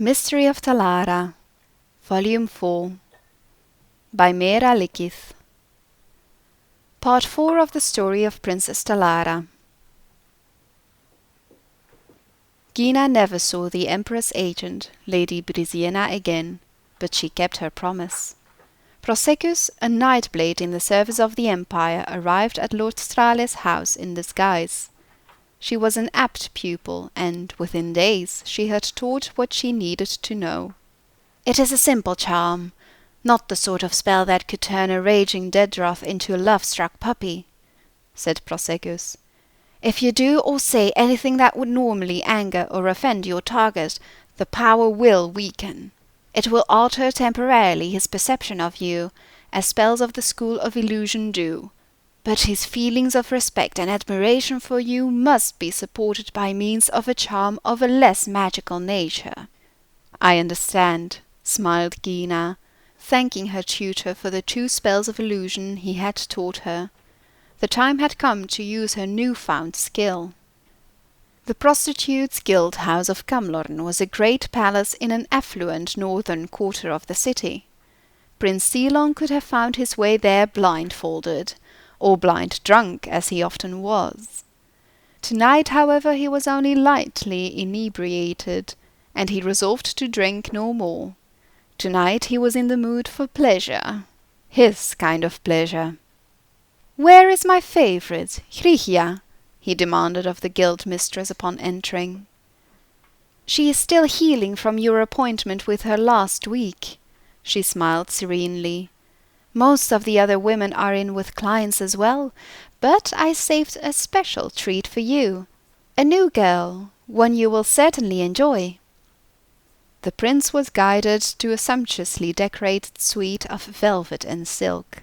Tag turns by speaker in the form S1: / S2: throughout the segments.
S1: Mystery of Talara, Volume 4, by Mer and Beasts. Part 4 of the story of Princess Talara. Gyna never saw the Emperor's agent, Lady Brisienna, again, but she kept her promise. Prosecus, a knight-blade in the service of the Empire, arrived at Lord Strale's house in disguise. She was an apt pupil, and within days she had taught what she needed to know. "It is a simple charm, not the sort of spell that could turn a raging Dedroth into a love-struck puppy," said Prosecus. "If you do or say anything that would normally anger or offend your target, the power will weaken. It will alter temporarily his perception of you, as spells of the school of illusion do. But his feelings of respect and admiration for you must be supported by means of a charm of a less magical nature." "I understand," smiled Gyna, thanking her tutor for the 2 spells of illusion he had taught her. The time had come to use her new-found skill. The Prostitutes' Guild House of Camlorn was a great palace in an affluent northern quarter of the city. Prince Ceylon could have found his way there blindfolded, or blind drunk, as he often was. Tonight, however, he was only lightly inebriated, and he resolved to drink no more. Tonight he was in the mood for pleasure. His kind of pleasure. "Where is my favourite, Jyllia?" he demanded of the guild mistress upon entering. "She is still healing from your appointment with her last week," she smiled serenely. "Most of the other women are in with clients as well, but I saved a special treat for you. A new girl, one you will certainly enjoy." The prince was guided to a sumptuously decorated suite of velvet and silk.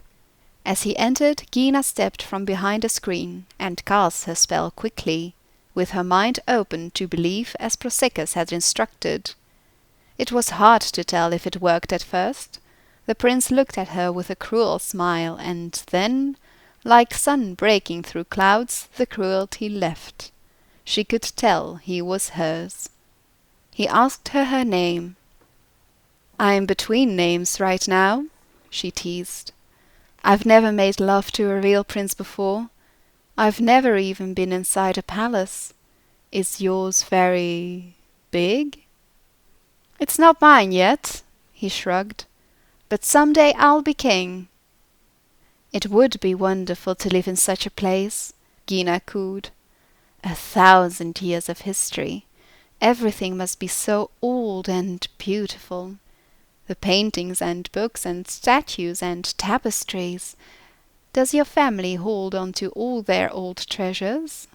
S1: As he entered, Gyna stepped from behind a screen and cast her spell quickly, with her mind open to belief as Prosecus had instructed. It was hard to tell if it worked at first. The prince looked at her with a cruel smile, and then, like sun breaking through clouds, the cruelty left. She could tell he was hers. He asked her name. "I'm between names right now," she teased. "I've never made love to a real prince before. I've never even been inside a palace. Is yours very big?" "It's not mine yet," he shrugged. "But someday I'll be king." "It would be wonderful to live in such a place," Gyna cooed. 1,000 years of history. Everything must be so old and beautiful. The paintings and books and statues and tapestries. Does your family hold on to all their old treasures?"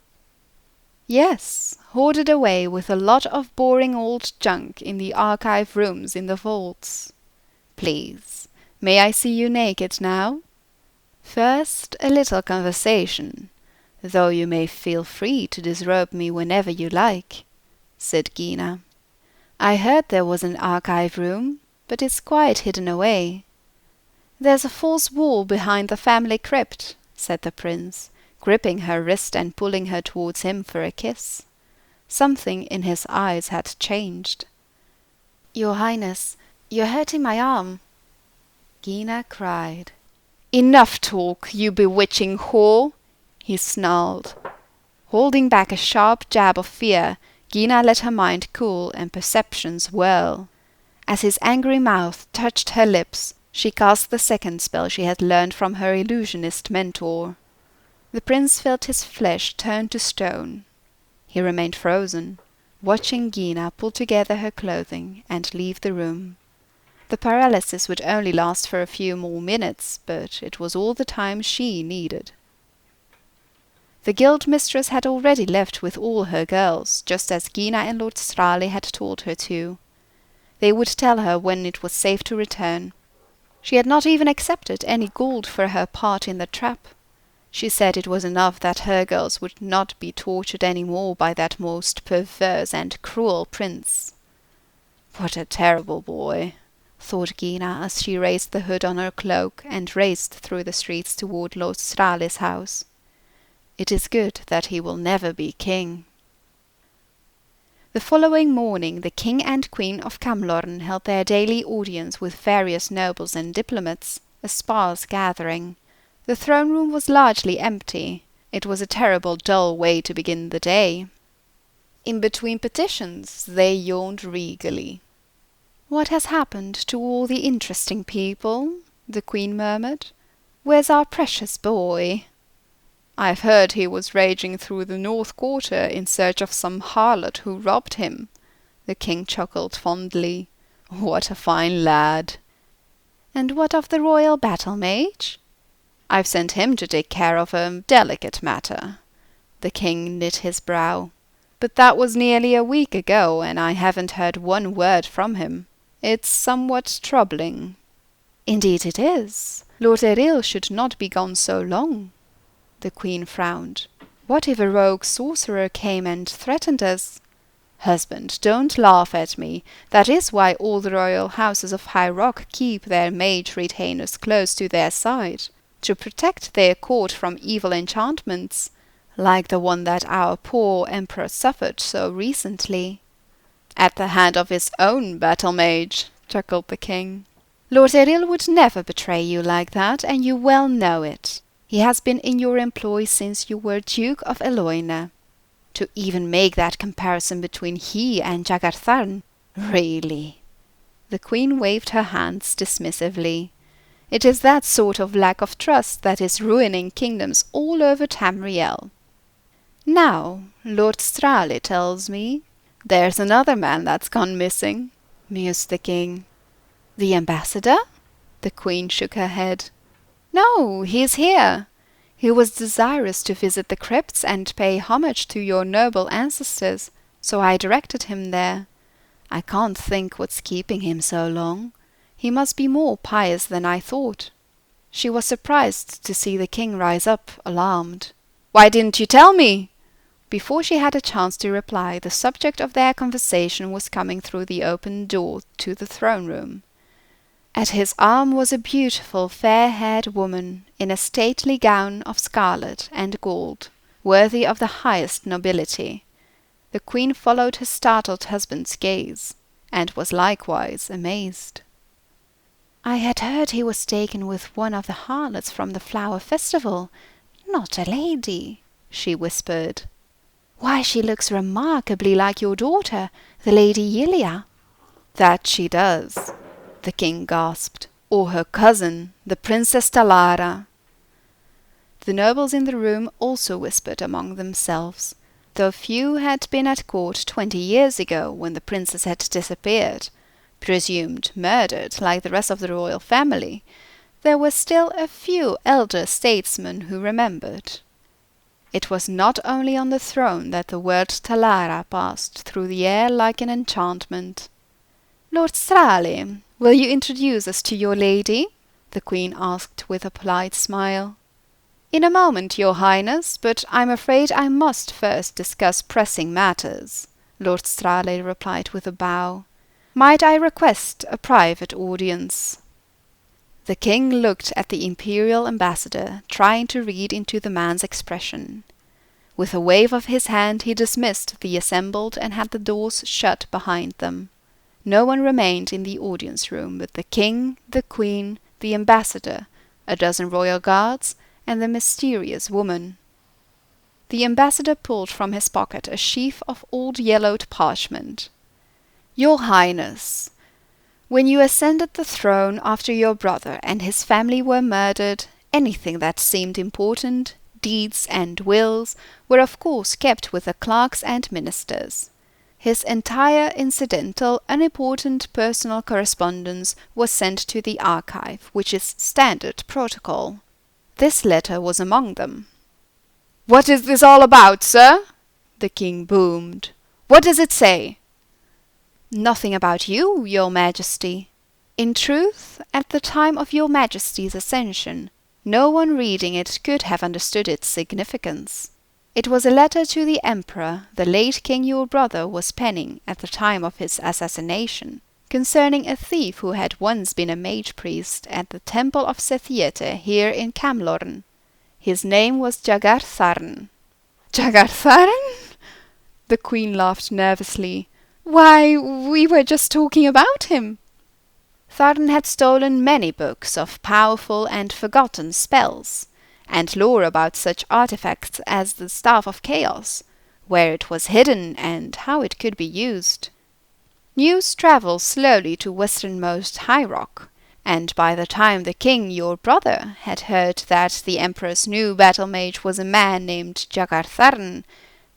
S1: "Yes, hoarded away with a lot of boring old junk in the archive rooms in the vaults. Please, may I see you naked now? First, a little conversation, though you may feel free to disrobe me whenever you like," said Gyna. "I heard there was an archive room, but it's quite hidden away." "There's a false wall behind the family crypt," said the prince, gripping her wrist and pulling her towards him for a kiss. Something in his eyes had changed. "Your Highness, you're hurting my arm." Gyna cried. "Enough talk, you bewitching whore!" he snarled. Holding back a sharp jab of fear, Gyna let her mind cool and perceptions whirl. As his angry mouth touched her lips, she cast the second spell she had learned from her illusionist mentor. The prince felt his flesh turn to stone. He remained frozen, watching Gyna pull together her clothing and leave the room. The paralysis would only last for a few more minutes, but it was all the time she needed. The guild mistress had already left with all her girls, just as Gyna and Lord Strale had told her to. They would tell her when it was safe to return. She had not even accepted any gold for her part in the trap. She said it was enough that her girls would not be tortured any more by that most perverse and cruel prince. "What a terrible boy," thought Gyna as she raised the hood on her cloak and raced through the streets toward Lord Strale's house. "It is good that he will never be king." The following morning the king and queen of Camlorn held their daily audience with various nobles and diplomats, a sparse gathering. The throne room was largely empty. It was a terrible dull way to begin the day. In between petitions they yawned regally. "What has happened to all the interesting people?" the queen murmured. "Where's our precious boy?" "I've heard he was raging through the North Quarter in search of some harlot who robbed him." The king chuckled fondly. "What a fine lad!" "And what of the royal battle mage?" "I've sent him to take care of a delicate matter." The king knit his brow. "But that was nearly a week ago, and I haven't heard one word from him. It's somewhat troubling." "Indeed it is. Lord Eril should not be gone so long." The queen frowned. "What if a rogue sorcerer came and threatened us?" "Husband, don't laugh at me. That is why all the royal houses of High Rock keep their mage retainers close to their side, to protect their court from evil enchantments, like the one that our poor emperor suffered so recently." "At the hand of his own battle mage," chuckled the king. "Lord Eril would never betray you like that, and you well know it. He has been in your employ since you were Duke of Eloine. To even make that comparison between he and Jagartharn, really." The queen waved her hands dismissively. "It is that sort of lack of trust that is ruining kingdoms all over Tamriel. Now, Lord Strale tells me there's another man that's gone missing," mused the king. "The ambassador?" The queen shook her head. "No, he is here. He was desirous to visit the crypts and pay homage to your noble ancestors, so I directed him there. I can't think what's keeping him so long. He must be more pious than I thought." She was surprised to see the king rise up, alarmed. "Why didn't you tell me?" Before she had a chance to reply, the subject of their conversation was coming through the open door to the throne room. At his arm was a beautiful fair-haired woman in a stately gown of scarlet and gold, worthy of the highest nobility. The queen followed her startled husband's gaze, and was likewise amazed. "I had heard he was taken with one of the harlots from the flower festival, not a lady," she whispered. "Why, she looks remarkably like your daughter, the Lady Jyllia." "That she does," the king gasped. "Or her cousin, the Princess Talara." The nobles in the room also whispered among themselves. Though few had been at court 20 years ago, when the princess had disappeared, presumed murdered like the rest of the royal family, there were still a few elder statesmen who remembered. It was not only on the throne that the word Talara passed through the air like an enchantment. "Lord Strale, will you introduce us to your lady?" the queen asked with a polite smile. "In a moment, your highness, but I'm afraid I must first discuss pressing matters," Lord Strale replied with a bow. "Might I request a private audience?" The king looked at the imperial ambassador, trying to read into the man's expression. With a wave of his hand he dismissed the assembled and had the doors shut behind them. No one remained in the audience room but the king, the queen, the ambassador, a dozen royal guards, and the mysterious woman. The ambassador pulled from his pocket a sheaf of old yellowed parchment. "Your Highness, when you ascended the throne after your brother and his family were murdered, anything that seemed important, deeds and wills, were of course kept with the clerks and ministers. His entire incidental, unimportant personal correspondence was sent to the archive, which is standard protocol. This letter was among them." "What is this all about, sir?" the king boomed. "What does it say?" "Nothing about you, your majesty. In truth, at the time of your majesty's ascension, no one reading it could have understood its significance. It was a letter to the emperor the late king your brother was penning at the time of his assassination, concerning a thief who had once been a mage priest at the temple of Sethiete here in Camlorn. His name was Jagartharn." "Jagartharn?" The queen laughed nervously. Why, we were just talking about him. Tharn had stolen many books of powerful and forgotten spells, and lore about such artifacts as the Staff of Chaos, where it was hidden and how it could be used. News travels slowly to westernmost High Rock, and by the time the king, your brother, had heard that the emperor's new battle mage was a man named Tharn,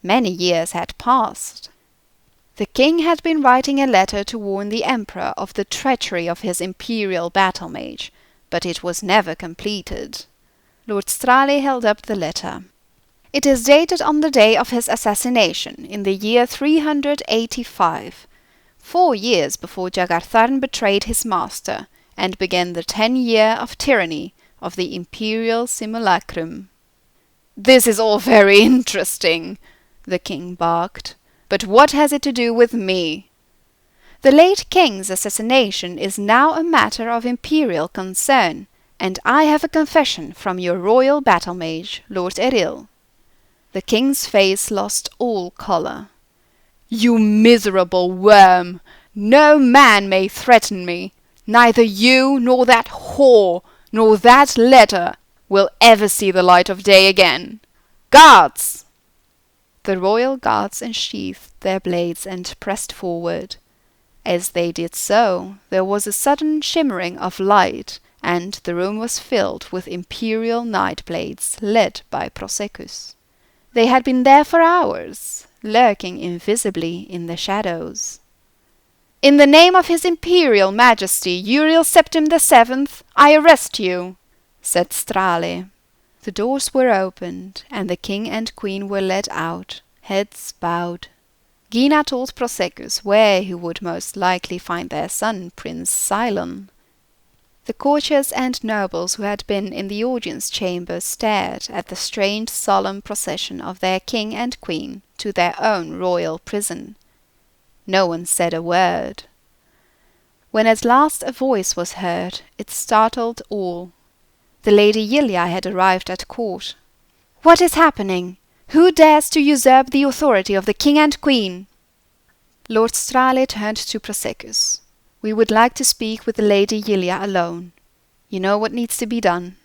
S1: many years had passed. The king had been writing a letter to warn the emperor of the treachery of his imperial battle mage, but it was never completed. Lord Strale held up the letter. It is dated on the day of his assassination, in the year 385, 4 years before Tharn betrayed his master, and began the 10-year of tyranny of the imperial simulacrum. "This is all very interesting," the king barked. "But what has it to do with me?" "The late king's assassination is now a matter of imperial concern, and I have a confession from your royal battle mage, Lord Eril." The king's face lost all colour. "You miserable worm! No man may threaten me. Neither you, nor that whore, nor that letter will ever see the light of day again. Guards!" The royal guards unsheathed their blades and pressed forward. As they did so, there was a sudden shimmering of light, and the room was filled with imperial knight blades led by Prosecus. They had been there for hours, lurking invisibly in the shadows. "In the name of his imperial majesty, Uriel Septim VII, I arrest you," said Strale. The doors were opened, and the king and queen were led out, heads bowed. Gyna told Prosecus where he would most likely find their son, Prince Cylon. The courtiers and nobles who had been in the audience chamber stared at the strange solemn procession of their king and queen to their own royal prison. No one said a word. When at last a voice was heard, it startled all. The Lady Jyllia had arrived at court. "What is happening? Who dares to usurp the authority of the king and queen?" Lord Strale turned to Prosecus. "We would like to speak with the Lady Jyllia alone. You know what needs to be done."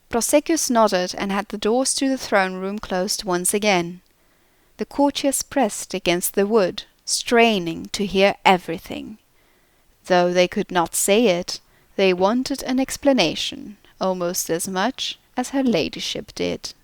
S1: Prosecus nodded and had the doors to the throne room closed once again. The courtiers pressed against the wood, straining to hear everything. Though they could not say it, they wanted an explanation almost as much as her ladyship did.